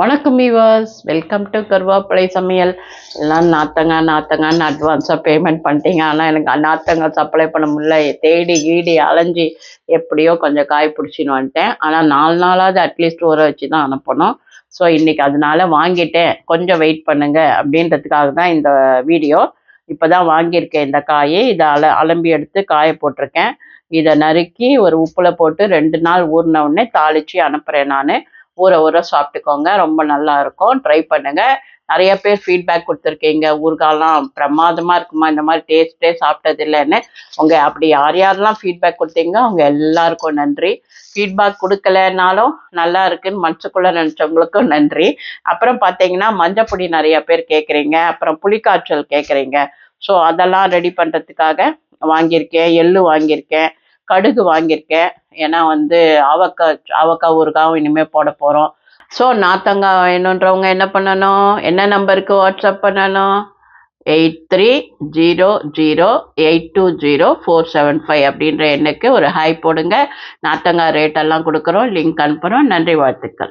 வணக்கம் viewers, welcome to கருவேப்பிலை சமையல். எல்லாம் நாத்தங்கன்னு அட்வான்ஸாக பேமெண்ட் பண்ணிட்டீங்க. ஆனால் எனக்கு நாத்தங்காய் சப்ளை பண்ண முடியல. தேடி கீடி அலைஞ்சி எப்படியோ கொஞ்சம் காய் பிடிச்சின்னு வந்துட்டேன். ஆனால் 4 நாளாவது அட்லீஸ்ட் ஊற வச்சு தான் அனுப்பணும். ஸோ இன்றைக்கி அதனால வாங்கிட்டேன், கொஞ்சம் வெயிட் பண்ணுங்க அப்படின்றதுக்காக தான் இந்த வீடியோ. இப்போ தான் வாங்கியிருக்கேன் இந்த காயை. இதை அலம்பி எடுத்து காய போட்டிருக்கேன். இதை நறுக்கி ஒரு உப்பில் போட்டு 2 நாள் ஊறின உடனே தாளித்து அனுப்புகிறேன். நான் ஊற சாப்பிட்டுக்கோங்க, ரொம்ப நல்லா இருக்கும். ட்ரை பண்ணுங்க. நிறைய பேர் ஃபீட்பேக் கொடுத்துருக்கீங்க, ஊறுகாலாம் பிரமாதமாக இருக்குமா, இந்த மாதிரி டேஸ்ட்டே சாப்பிட்டது இல்லைன்னு. அப்படி யாரெல்லாம் ஃபீட்பேக் கொடுத்தீங்க அவங்க எல்லாருக்கும் நன்றி. ஃபீட்பேக் கொடுக்கலனாலும் நல்லா இருக்குன்னு மனசுக்குள்ளே நினச்சவங்களுக்கும் நன்றி. அப்புறம் பார்த்தீங்கன்னா மஞ்சப்பொடி நிறைய பேர் கேட்குறீங்க, அப்புறம் புளிக்காய்ச்சல் கேட்குறீங்க. ஸோ அதெல்லாம் ரெடி பண்ணுறதுக்காக வாங்கியிருக்கேன். எள்ளு வாங்கியிருக்கேன், கடுகு வாங்கியிருக்கேன். ஏன்னா அவக்காய் ஊறுகாவும் இனிமேல் போட போகிறோம். ஸோ நாத்தங்காய் வேணுன்றவங்க என்ன பண்ணணும், என்ன நம்பருக்கு வாட்ஸ்அப் பண்ணணும்? 8300820475 அப்படின்ற எண்ணுக்கு ஒரு ஹாய் போடுங்க. நாத்தங்காய் ரேட்டெல்லாம் கொடுக்குறோம், லிங்க் அனுப்புகிறோம். நன்றி, வாழ்த்துக்கள்.